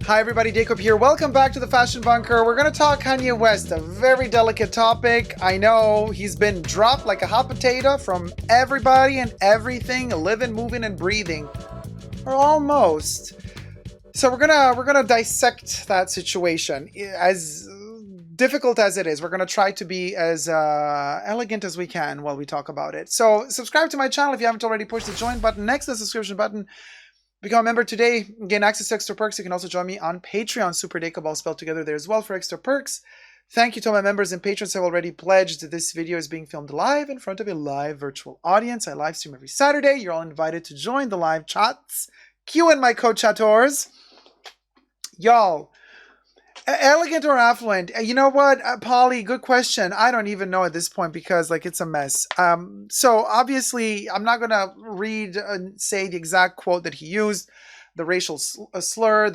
Hi everybody, Dacob here. Welcome back to the Fashion Bunker. We're going to talk Kanye West, a very delicate topic. I know he's been dropped like a hot potato from everybody and everything, living, moving, and breathing. Or almost. So we're gonna dissect that situation. As difficult as it is, we're gonna try to be as elegant as we can while we talk about it. So subscribe to my channel if you haven't already. Push the join button next to the subscription button. Become a member today, gain access to extra perks. You can also join me on Patreon, superdacob, all spelled together there as well for extra perks. Thank you to my members and patrons who have already pledged. This video is being filmed live in front of a live virtual audience. I live stream every Saturday. You're all invited to join the live chats. Cue in my co-chattors. Y'all, elegant or affluent? You know what, Polly, good question. I don't even know at this point because it's a mess. So obviously I'm not gonna read and say the exact quote that he used, the racial slur,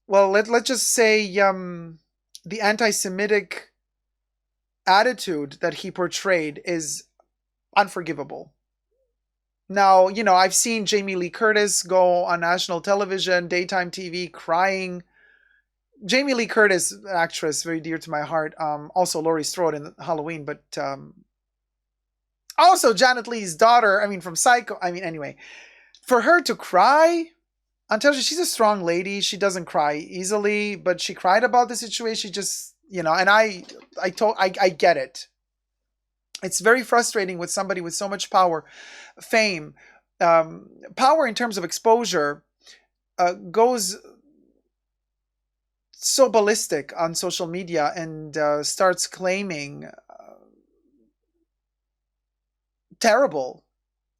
well, let's just say the anti-Semitic attitude that he portrayed is unforgivable. Now, I've seen Jamie Lee Curtis go on national television, daytime TV, crying. Jamie Lee Curtis, actress, very dear to my heart. Also Laurie Strode in Halloween, but also Janet Leigh's daughter, from Psycho. Anyway, for her to cry, I'm telling you, she's a strong lady. She doesn't cry easily, but she cried about the situation. She just, and I get it. It's very frustrating with somebody with so much power, fame, power in terms of exposure, goes so ballistic on social media and starts claiming terrible,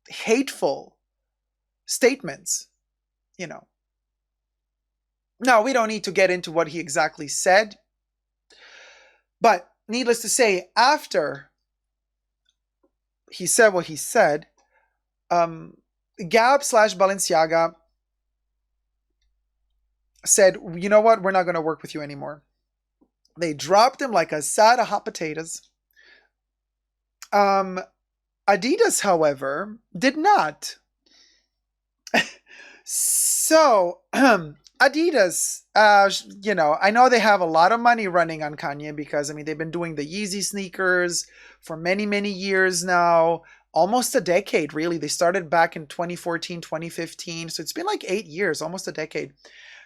hateful statements, Now, we don't need to get into what he exactly said, but needless to say, after he said what he said, Gap/Balenciaga said, you know what, we're not going to work with you anymore. They dropped him like a sack of hot potatoes. Adidas, however, did not. So, Adidas, I know they have a lot of money running on Kanye because, they've been doing the Yeezy sneakers for many, many years now. Almost a decade, really. They started back in 2014, 2015. So it's been like 8 years, almost a decade.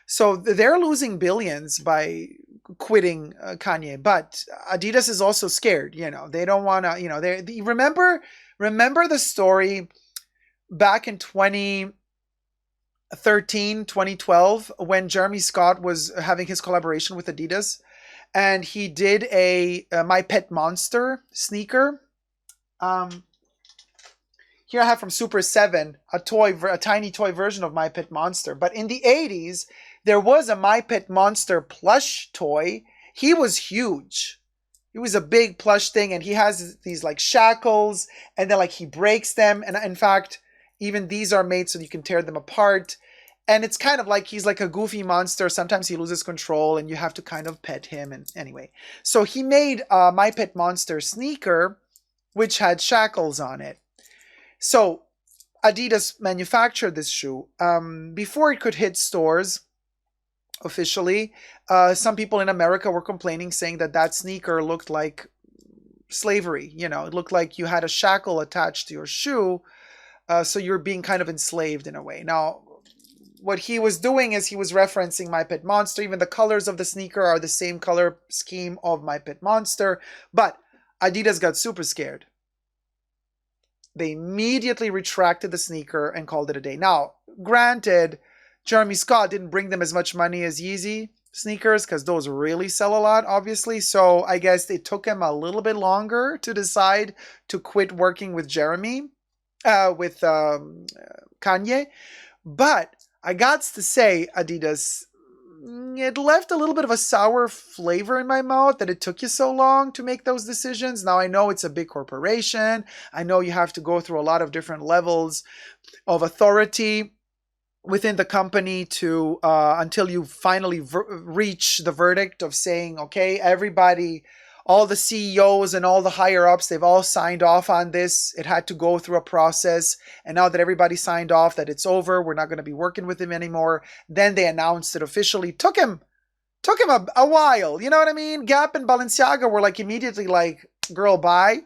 So they're losing billions by quitting Kanye. But Adidas is also scared, They don't want to, they remember the story back in 2013, 2012, when Jeremy Scott was having his collaboration with Adidas, and he did a My Pet Monster sneaker. Here I have from Super 7, a tiny toy version of My Pet Monster. But in the 80s, there was a My Pet Monster plush toy. He was huge. He was a big plush thing, and he has these shackles, and then he breaks them. And in fact, even these are made so you can tear them apart. And it's kind of like he's like a goofy monster. Sometimes he loses control and you have to kind of pet him. And anyway, so he made a My Pet Monster sneaker, which had shackles on it. So Adidas manufactured this shoe. Before it could hit stores officially, some people in America were complaining, saying that sneaker looked like slavery. It looked like you had a shackle attached to your shoe. So you're being kind of enslaved in a way. Now, what he was doing is he was referencing My Pet Monster. Even the colors of the sneaker are the same color scheme of My Pet Monster. But Adidas got super scared. They immediately retracted the sneaker and called it a day. Now, granted, Jeremy Scott didn't bring them as much money as Yeezy sneakers because those really sell a lot, obviously. So I guess it took him a little bit longer to decide to quit working with Kanye. But I got to say, Adidas, it left a little bit of a sour flavor in my mouth that it took you so long to make those decisions. Now, I know it's a big corporation. I know you have to go through a lot of different levels of authority within the company to until you finally reach the verdict of saying, okay, everybody, all the CEOs and all the higher ups, they've all signed off on this. It had to go through a process. And now that everybody signed off that it's over, we're not going to be working with him anymore. Then they announced it officially. Took him a while. You know what I mean? Gap and Balenciaga were like immediately like, girl, bye.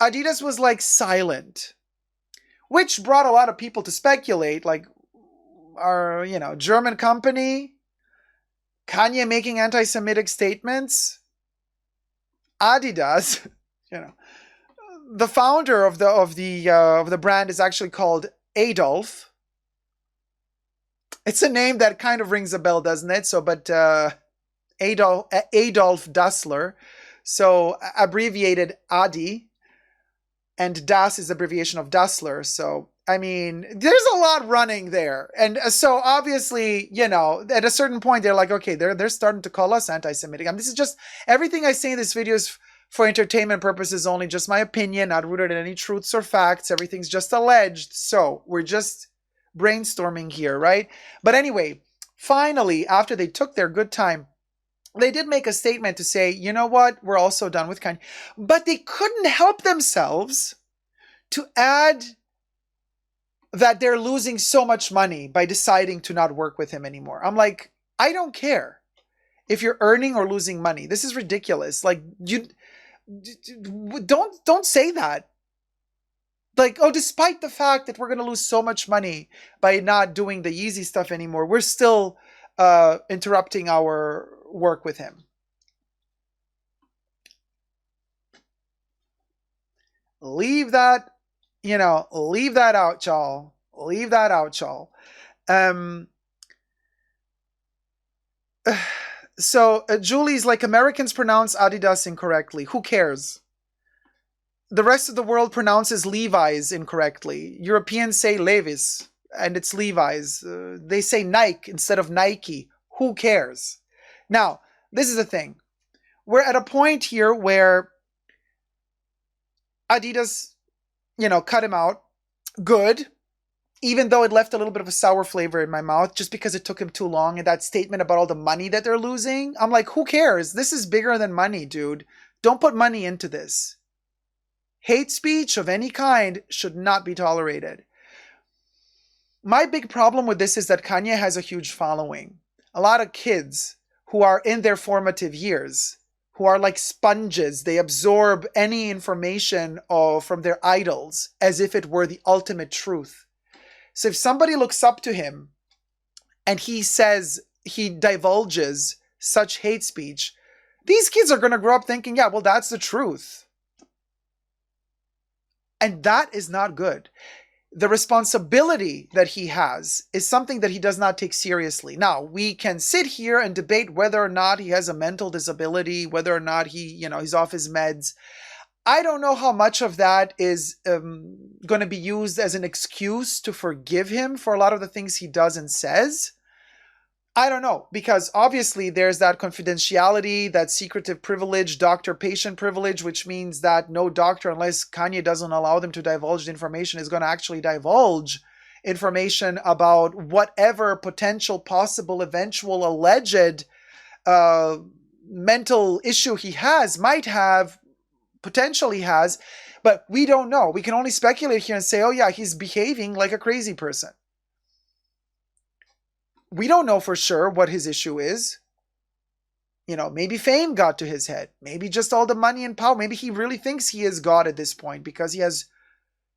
Adidas was like silent, which brought a lot of people to speculate, like, our, German company, Kanye making anti-Semitic statements, Adidas, the founder of the brand is actually called Adolf. It's a name that kind of rings a bell, doesn't it? So, but Adolf Dassler, so abbreviated Adi, and Das is abbreviation of Dassler. So, I mean, there's a lot running there. And so obviously, at a certain point, they're like, okay, they're starting to call us anti-Semitic. I mean, this is just, everything I say in this video is for entertainment purposes only, just my opinion, not rooted in any truths or facts. Everything's just alleged. So we're just brainstorming here, right? But anyway, finally, after they took their good time, they did make a statement to say, you know what, we're also done with Kanye. But they couldn't help themselves to add that they're losing so much money by deciding to not work with him anymore. I'm like, I don't care if you're earning or losing money. This is ridiculous. Like, you don't say that. Like, oh, despite the fact that we're going to lose so much money by not doing the Yeezy stuff anymore, we're still interrupting our work with him. Leave that out, y'all. Leave that out, y'all. So Julie's like, Americans pronounce Adidas incorrectly. Who cares? The rest of the world pronounces Levi's incorrectly. Europeans say Levis, and it's Levi's. They say Nike instead of Nike. Who cares? Now, this is the thing. We're at a point here where Adidas, cut him out. Good. Even though it left a little bit of a sour flavor in my mouth just because it took him too long. And that statement about all the money that they're losing, I'm like, who cares? This is bigger than money, dude. Don't put money into this. Hate speech of any kind should not be tolerated. My big problem with this is that Kanye has a huge following. A lot of kids who are in their formative years, who are like sponges. They absorb any information from their idols as if it were the ultimate truth. So if somebody looks up to him and he divulges such hate speech, these kids are going to grow up thinking, yeah, well, that's the truth. And that is not good. The responsibility that he has is something that he does not take seriously. Now, we can sit here and debate whether or not he has a mental disability, whether or not he's off his meds. I don't know how much of that is going to be used as an excuse to forgive him for a lot of the things he does and says. I don't know, because obviously there's that confidentiality, that secretive privilege, doctor-patient privilege, which means that no doctor, unless Kanye doesn't allow them to divulge the information, is going to actually divulge information about whatever potential, possible, eventual, alleged mental issue he potentially has, but we don't know. We can only speculate here and say, oh yeah, he's behaving like a crazy person. We don't know for sure what his issue is. Maybe fame got to his head. Maybe just all the money and power. Maybe he really thinks he is God at this point because he has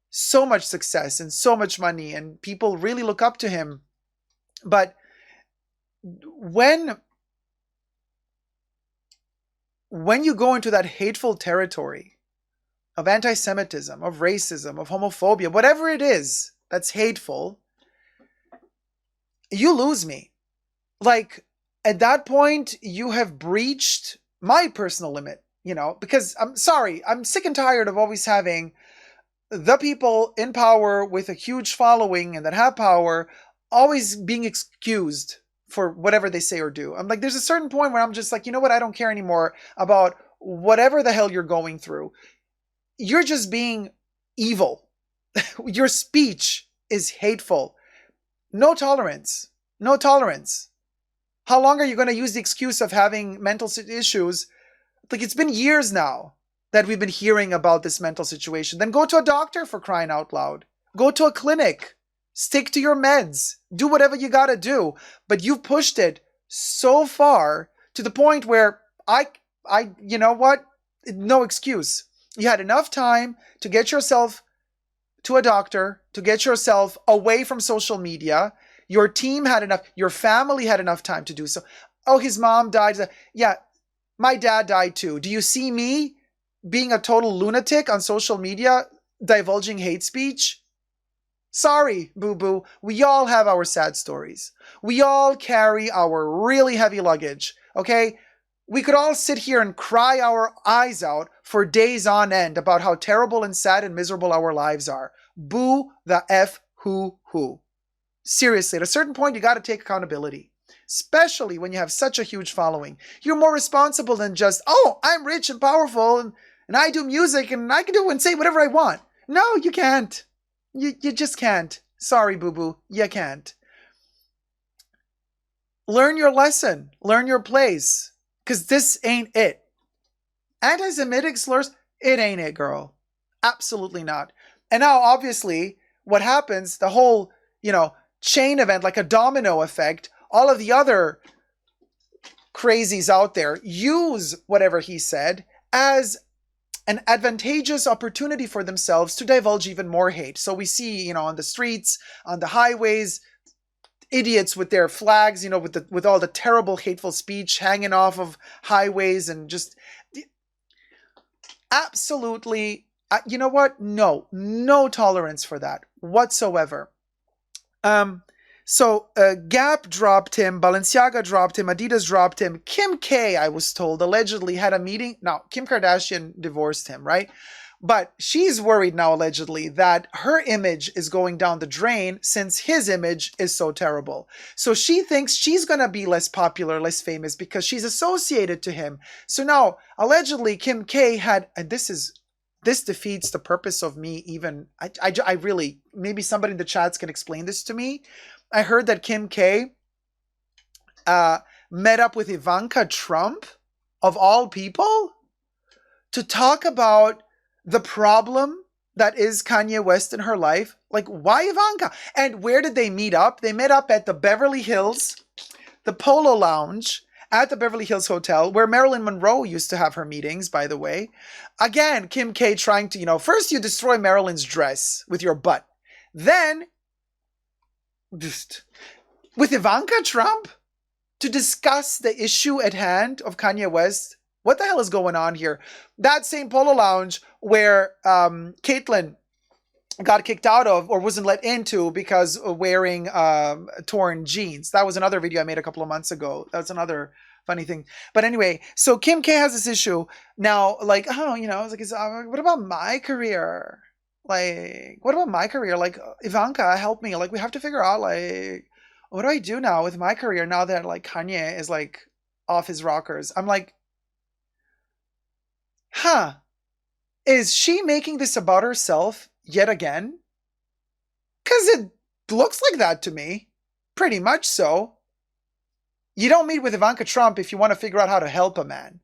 so much success and so much money and people really look up to him. But when you go into that hateful territory of anti-Semitism, of racism, of homophobia, whatever it is that's hateful, you lose me. Like, at that point, you have breached my personal limit, because I'm sorry, I'm sick and tired of always having the people in power with a huge following and that have power always being excused for whatever they say or do. I'm like, there's a certain point where I'm just like, you know what? I don't care anymore about whatever the hell you're going through. You're just being evil. Your speech is hateful. No tolerance. No tolerance. How long are you going to use the excuse of having mental issues Like, it's been years now that we've been hearing about this mental situation. Then go to a doctor, for crying out loud. Go to a clinic. Stick to your meds. Do whatever you gotta do. But you've pushed it so far to the point where you know what? No excuse. You had enough time to get yourself to a doctor, to get yourself away from social media. Your team had enough, your family had enough time to do so. Oh, his mom died. Yeah, my dad died too. Do you see me being a total lunatic on social media, divulging hate speech? Sorry, boo-boo. We all have our sad stories. We all carry our really heavy luggage, okay? We could all sit here and cry our eyes out for days on end about how terrible and sad and miserable our lives are. Boo the F who. Seriously, at a certain point, you got to take accountability, especially when you have such a huge following. You're more responsible than just, oh, I'm rich and powerful and I do music and I can do and say whatever I want. No, you can't. You just can't. Sorry, boo-boo. You can't. Learn your lesson. Learn your place. Because this ain't it. Anti-Semitic slurs, it ain't it, girl. Absolutely not. And now, obviously, what happens, the whole, chain event, like a domino effect, all of the other crazies out there use whatever he said as an advantageous opportunity for themselves to divulge even more hate. So we see, on the streets, on the highways, idiots with their flags, with all the terrible hateful speech hanging off of highways and just absolutely, you know what? No tolerance for that whatsoever. So Gap dropped him, Balenciaga dropped him, Adidas dropped him. Kim K, I was told, allegedly had a meeting. Now, Kim Kardashian divorced him, right? But she's worried now, allegedly, that her image is going down the drain since his image is so terrible. So she thinks she's going to be less popular, less famous because she's associated to him. So now, allegedly, Kim K had, and this defeats the purpose of me even, I really, maybe somebody in the chats can explain this to me. I heard that Kim K met up with Ivanka Trump, of all people, to talk about the problem that is Kanye West in her life. Like, why Ivanka? And where did they meet up? They met up at the Beverly Hills, the Polo Lounge, at the Beverly Hills Hotel, where Marilyn Monroe used to have her meetings, by the way. Again, Kim K trying to, first you destroy Marilyn's dress with your butt. Then, just with Ivanka Trump, to discuss the issue at hand of Kanye West. What the hell is going on here? That same Polo Lounge where Caitlyn got kicked out of or wasn't let into because of wearing torn jeans. That was another video I made a couple of months ago. That's another funny thing. But anyway, so Kim K has this issue now, like, what about my career? Like, what about my career? Like, Ivanka, help me. Like, we have to figure out, like, what do I do now with my career now that, like, Kanye is, like, off his rockers? I'm like, is she making this about herself yet again? Because it looks like that to me. Pretty much so. You don't meet with Ivanka Trump if you want to figure out how to help a man.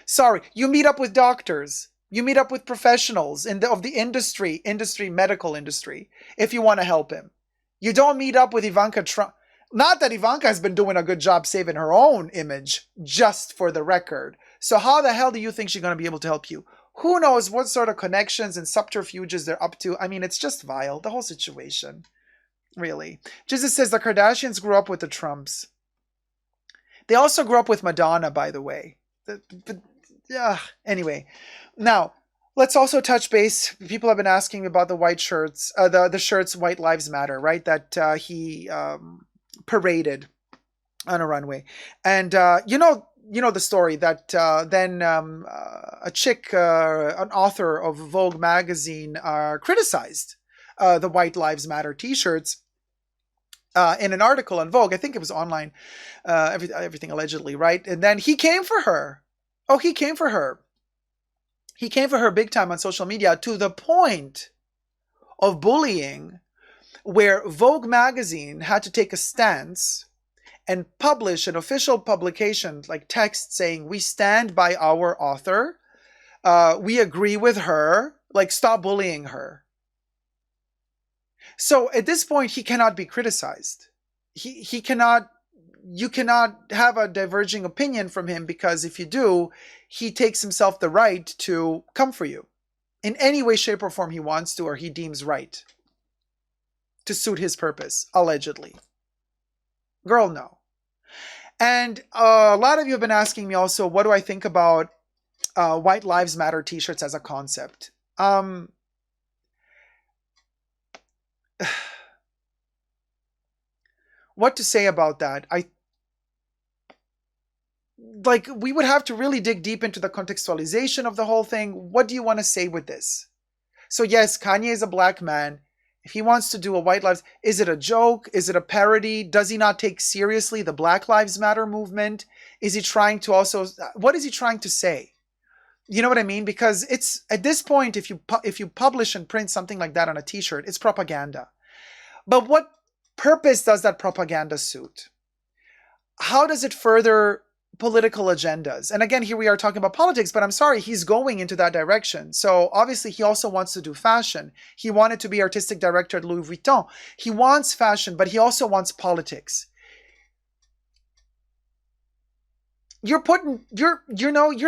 Sorry, you meet up with doctors. You meet up with professionals of the medical industry, if you want to help him. You don't meet up with Ivanka Trump. Not that Ivanka has been doing a good job saving her own image, just for the record. So how the hell do you think she's going to be able to help you? Who knows what sort of connections and subterfuges they're up to? I mean, it's just vile, the whole situation. Really. Jesus says the Kardashians grew up with the Trumps. They also grew up with Madonna, by the way. Anyway. Now, let's also touch base. People have been asking me about the white shirts, the shirts White Lives Matter, right? That he paraded on a runway. And, you know the story that then a chick, an author of Vogue magazine, criticized the White Lives Matter t-shirts in an article on Vogue. I think it was online, everything allegedly, right? And then he came for her. Oh, he came for her. He came for her big time on social media, to the point of bullying, where Vogue magazine had to take a stance and publish an official publication, like text saying, we stand by our author, we agree with her, like stop bullying her. So at this point, he cannot be criticized. He cannot, you cannot have a diverging opinion from him, because if you do, he takes himself the right to come for you in any way, shape, or form he wants to, or he deems right to suit his purpose, allegedly. Girl, no. And a lot of you have been asking me also, what do I think about White Lives Matter t-shirts as a concept? What to say about that? We would have to really dig deep into the contextualization of the whole thing. What do you want to say with this? So yes, Kanye is a black man. If he wants to do a White Lives, is it a joke? Is it a parody? Does he not take seriously the Black Lives Matter movement? Is he trying to also, what is he trying to say? You know what I mean? Because it's, at this point, if you publish and print something like that on a t-shirt, it's propaganda. But what purpose does that propaganda suit? How does it further political agendas? And again, here we are talking about politics, but I'm sorry, he's going into that direction. So obviously he also wants to do fashion. He wanted to be artistic director at Louis Vuitton. He wants fashion, but he also wants politics. You're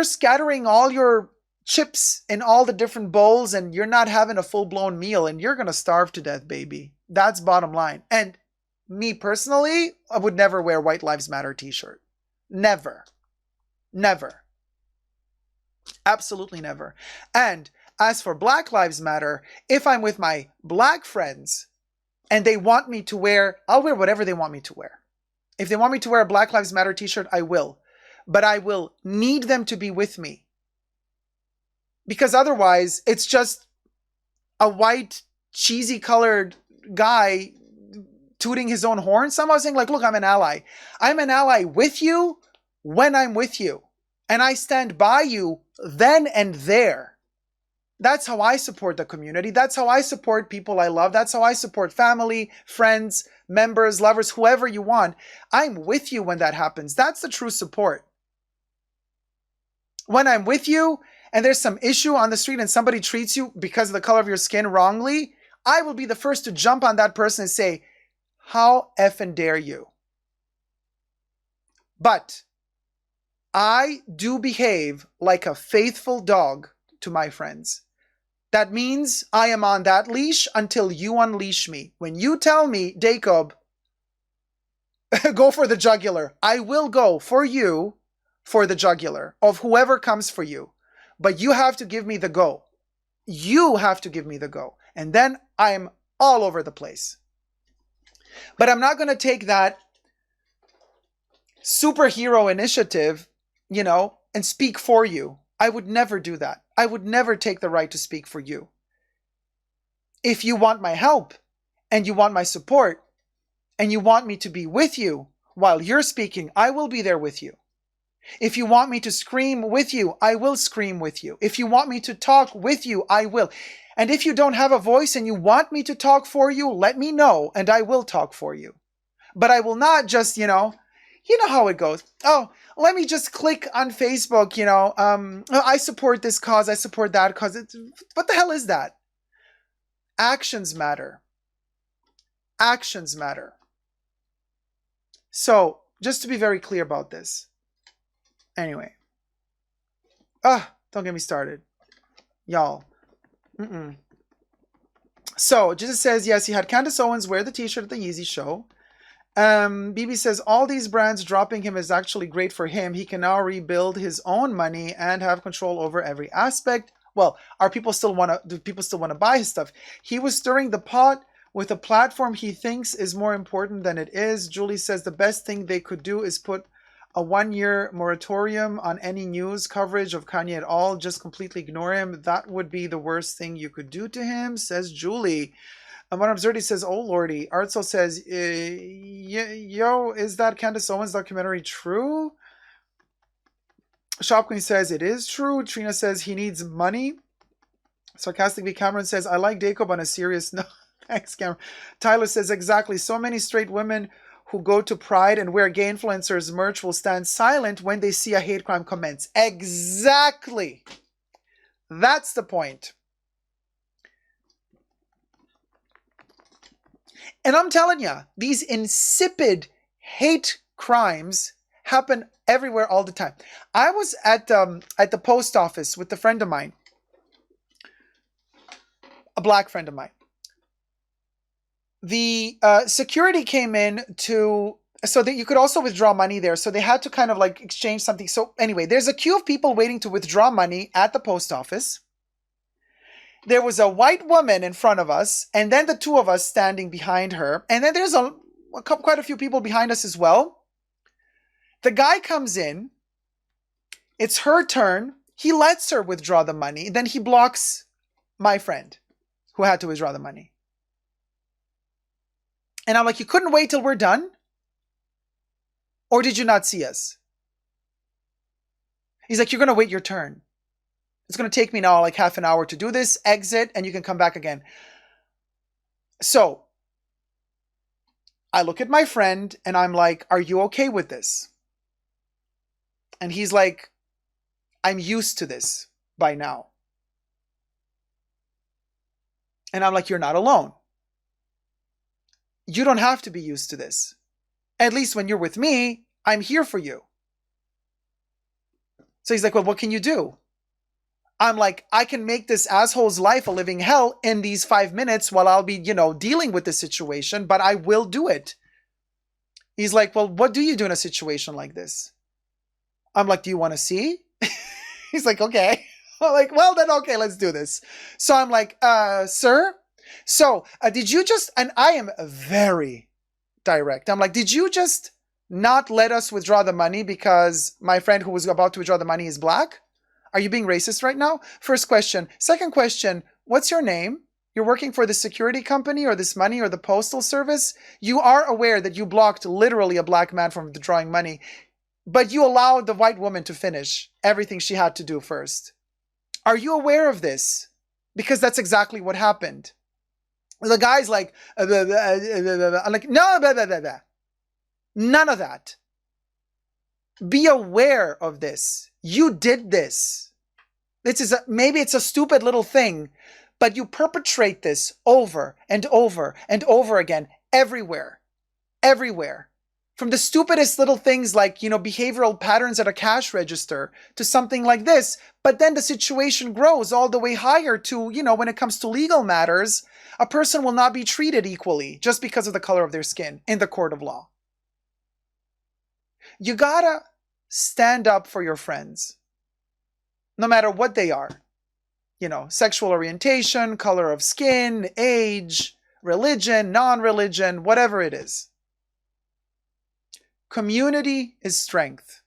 scattering all your chips in all the different bowls, and you're not having a full-blown meal, and you're going to starve to death, baby. That's bottom line. And me personally, I would never wear White Lives Matter t-shirt. Never. Never. Absolutely never. And as for Black Lives Matter, if I'm with my black friends and they want me to wear, I'll wear whatever they want me to wear. If they want me to wear a Black Lives Matter t-shirt, I will. But I will need them to be with me. Because otherwise, it's just a white, cheesy colored guy tooting his own horn. Somehow saying like, look, I'm an ally. I'm an ally with you when I'm with you. And I stand by you then and there. That's how I support the community. That's how I support people I love. That's how I support family, friends, members, lovers, whoever you want. I'm with you when that happens. That's the true support. When I'm with you and there's some issue on the street and somebody treats you because of the color of your skin wrongly, I will be the first to jump on that person and say, how effing dare you? But I do behave like a faithful dog to my friends. That means I am on that leash until you unleash me. When you tell me, Dacob, go for the jugular, I will go for you for the jugular of whoever comes for you. But you have to give me the go. You have to give me the go. And then I'm all over the place. But I'm not going to take that superhero initiative, and speak for you. I would never do that. I would never take the right to speak for you. If you want my help and you want my support and you want me to be with you while you're speaking, I will be there with you. If you want me to scream with you, I will scream with you. If you want me to talk with you, I will. And if you don't have a voice and you want me to talk for you, let me know and I will talk for you. But I will not just, you know how it goes. Oh, let me just click on Facebook, I support this cause, I support that cause. What the hell is that? Actions matter. Actions matter. So, just to be very clear about this. Anyway. Don't get me started. Y'all. So, Jesus says, yes, he had Candace Owens wear the t-shirt at the Yeezy show. BB says, all these brands dropping him is actually great for him. He can now rebuild his own money and have control over every aspect. Well, do people still want to buy his stuff? He was stirring the pot with a platform he thinks is more important than it is. Julie says the best thing they could do is put a 1-year moratorium on any news coverage of Kanye at all. Just completely ignore him. That would be the worst thing you could do to him, says Julie. One Absurdity says, oh lordy. Artso says, yo, is that Candace Owens documentary true? Shop Queen says, it is true. Trina says, he needs money. Sarcastically, Cameron says, I like Dacob on a serious note. Thanks, Cameron. Tyler says, exactly. So many straight women who go to Pride and wear gay influencers merch will stand silent when they see a hate crime commence. Exactly. That's the point. And I'm telling you, these insipid hate crimes happen everywhere all the time. I was at the post office with a friend of mine, a black friend of mine. The security came in so that you could also withdraw money there. So they had to kind of like exchange something. So anyway, there's a queue of people waiting to withdraw money at the post office. There was a white woman in front of us, and then the two of us standing behind her. And then there's quite a few people behind us as well. The guy comes in. It's her turn. He lets her withdraw the money. Then he blocks my friend who had to withdraw the money. And I'm like, you couldn't wait till we're done? Or did you not see us? He's like, you're going to wait your turn. It's going to take me now like half an hour to do this, exit, and you can come back again. So I look at my friend and I'm like, are you okay with this? And he's like, I'm used to this by now. And I'm like, you're not alone. You don't have to be used to this. At least when you're with me, I'm here for you. So he's like, well, what can you do? I'm like, I can make this asshole's life a living hell in these 5 minutes while I'll be, dealing with the situation, but I will do it. He's like, well, what do you do in a situation like this? I'm like, do you want to see? He's like, okay. I'm like, well, then, okay, let's do this. So I'm like, sir? So did you just, and I am very direct. I'm like, did you just not let us withdraw the money because my friend who was about to withdraw the money is black? Are you being racist right now? First question. Second question, what's your name? You're working for the security company or this money or the postal service? You are aware that you blocked literally a black man from withdrawing money, but you allowed the white woman to finish everything she had to do first. Are you aware of this? Because that's exactly what happened. The guy's like, I'm like, no, blah, blah, blah, blah. None of that. Be aware of this. You did this. Maybe it's a stupid little thing, but you perpetrate this over and over and over again, everywhere. Everywhere. From the stupidest little things like, behavioral patterns at a cash register to something like this. But then the situation grows all the way higher to, when it comes to legal matters, a person will not be treated equally just because of the color of their skin in the court of law. You gotta stand up for your friends, no matter what they are. Sexual orientation, color of skin, age, religion, non-religion, whatever it is. Community is strength.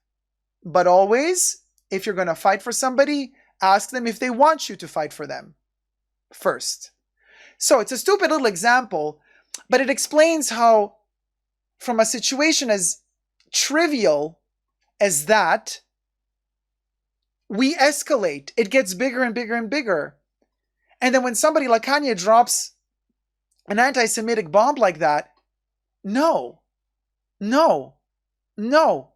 But always, if you're going to fight for somebody, ask them if they want you to fight for them first. So it's a stupid little example, but it explains how from a situation as trivial as that, we escalate. It gets bigger and bigger and bigger. And then when somebody like Kanye drops an anti-Semitic bomb like that, no,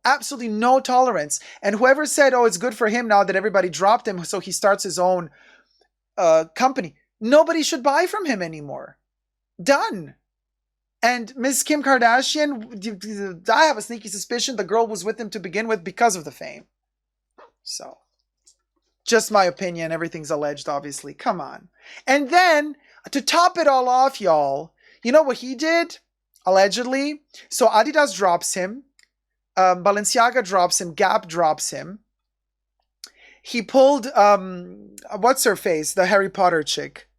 absolutely no tolerance. And whoever said, oh, it's good for him now that everybody dropped him so he starts his own company, nobody should buy from him anymore. Done. And Miss Kim Kardashian, I have a sneaky suspicion the girl was with him to begin with because of the fame. So, just my opinion. Everything's alleged, obviously. Come on. And then, to top it all off, y'all, you know what he did? Allegedly. So, Adidas drops him. Balenciaga drops him. Gap drops him. He pulled, what's her face? The Harry Potter chick.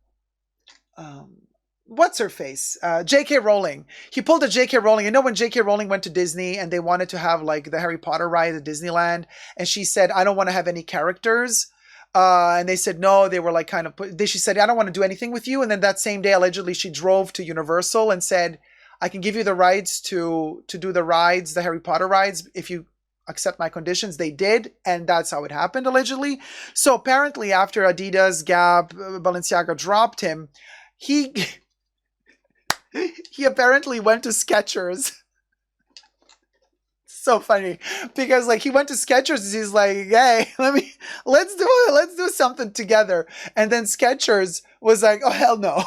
What's her face? J.K. Rowling. He pulled a J.K. Rowling. When J.K. Rowling went to Disney and they wanted to have like the Harry Potter ride at Disneyland, and she said, I don't want to have any characters. And they said, no, they were like kind of, she said, I don't want to do anything with you. And then that same day, allegedly, she drove to Universal and said, I can give you the rights to do the rides, the Harry Potter rides, if you accept my conditions. They did, and that's how it happened, allegedly. So apparently after Adidas, Gap, Balenciaga dropped him, he apparently went to Skechers so funny because like he went to Skechers and he's like, hey, let's do something together. And then Skechers was like, oh hell no.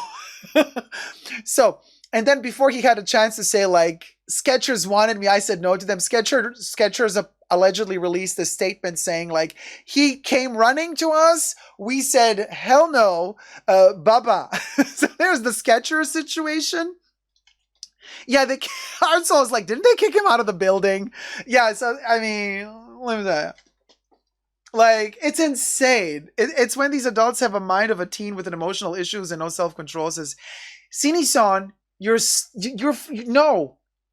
So, and then before he had a chance to say like Skechers wanted me, I said no to them. Skechers allegedly released a statement saying like he came running to us. We said hell no, baba. So there's the Skechers situation. Yeah, Arsenal was like, didn't they kick him out of the building? Yeah, so I mean, let me tell you. Like, it's insane. It's when these adults have a mind of a teen with an emotional issues and no self-control. Says, Sini-san,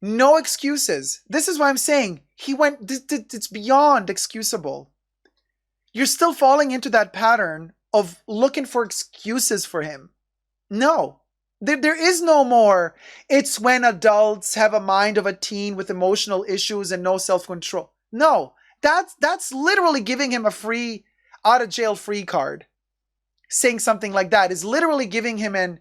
no excuses. This is why I'm saying it's beyond excusable. You're still falling into that pattern of looking for excuses for him. No. There is no more. It's when adults have a mind of a teen with emotional issues and no self-control. No, that's literally giving him a free, out of jail free card. Saying something like that is literally giving him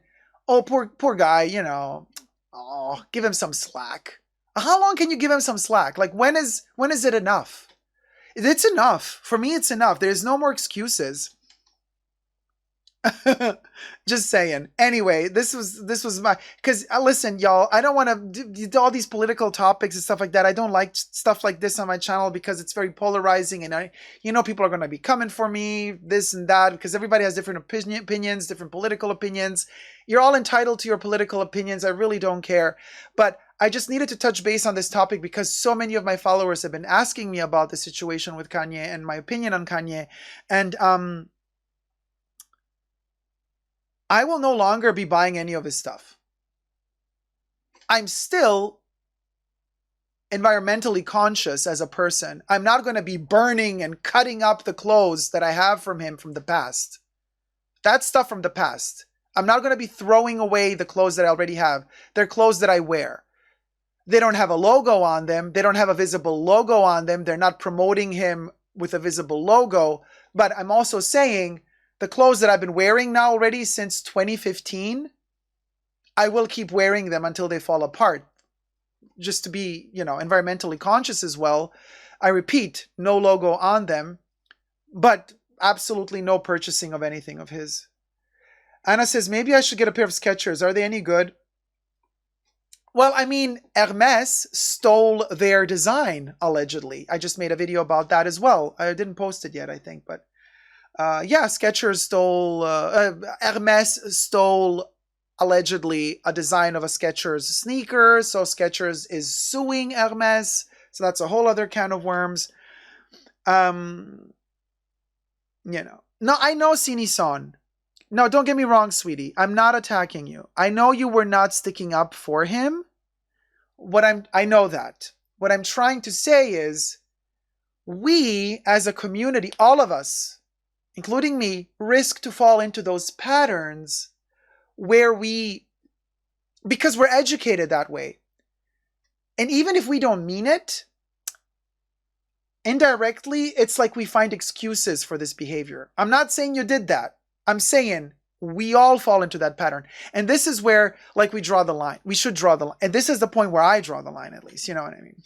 oh, poor guy, you know, oh, give him some slack. How long can you give him some slack? Like, when is it enough? It's enough. For me, it's enough. There's no more excuses. Just saying. Anyway, this was my, because listen, y'all, I don't want to do all these political topics and stuff like that. I don't like stuff like this on my channel because it's very polarizing, and people are going to be coming for me, this and that, because everybody has different opinions, different political opinions. You're all entitled to your political opinions. I really don't care, but I just needed to touch base on this topic because so many of my followers have been asking me about the situation with Kanye and my opinion on Kanye, and I will no longer be buying any of his stuff. I'm still environmentally conscious as a person. I'm not going to be burning and cutting up the clothes that I have from him from the past. That's stuff from the past. I'm not going to be throwing away the clothes that I already have. They're clothes that I wear. They don't have a logo on them. They don't have a visible logo on them. They're not promoting him with a visible logo. But I'm also saying, the clothes that I've been wearing now already since 2015, I will keep wearing them until they fall apart. Just to be, environmentally conscious as well. I repeat, no logo on them, but absolutely no purchasing of anything of his. Anna says, maybe I should get a pair of Skechers. Are they any good? Well, I mean, Hermes stole their design, allegedly. I just made a video about that as well. I didn't post it yet, I think, but yeah, Skechers stole, Hermes stole allegedly a design of a Skechers sneaker. So Skechers is suing Hermes. So that's a whole other can of worms. No, I know Sini-san. No, don't get me wrong, sweetie. I'm not attacking you. I know you were not sticking up for him. I know that. What I'm trying to say is, we as a community, all of us, including me, risk to fall into those patterns where because we're educated that way. And even if we don't mean it, indirectly, it's like we find excuses for this behavior. I'm not saying you did that. I'm saying we all fall into that pattern. And this is where, like, we draw the line. We should draw the line. And this is the point where I draw the line, at least. You know what I mean?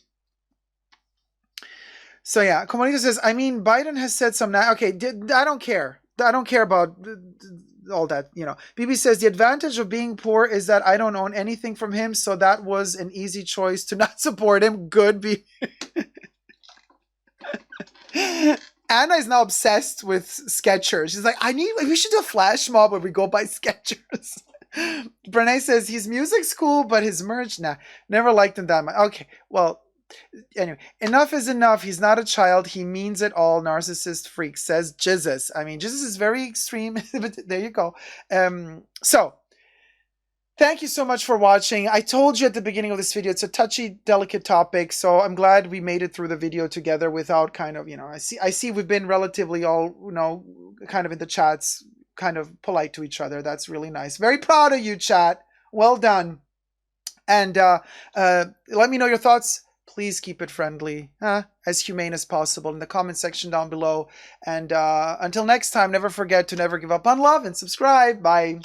So yeah, Comunito says, I mean, Biden has said some... Okay, I don't care. I don't care about all that, BB says, the advantage of being poor is that I don't own anything from him, so that was an easy choice to not support him. Good, BB. Anna is now obsessed with Skechers. She's like, we should do a flash mob where we go buy Skechers. Brene says, his music's cool, but his merch, nah. Never liked him that much. Okay, well... Anyway, enough is enough. He's not a child. He means it all. Narcissist freak, says Jesus. I mean, Jesus is very extreme, but there you go. So, thank you so much for watching. I told you at the beginning of this video, it's a touchy, delicate topic, so I'm glad we made it through the video together without kind of, I see we've been relatively all, kind of in the chats, kind of polite to each other. That's really nice. Very proud of you, chat. Well done. And let me know your thoughts. Please keep it friendly, as humane as possible in the comment section down below. And until next time, never forget to never give up on love and subscribe. Bye.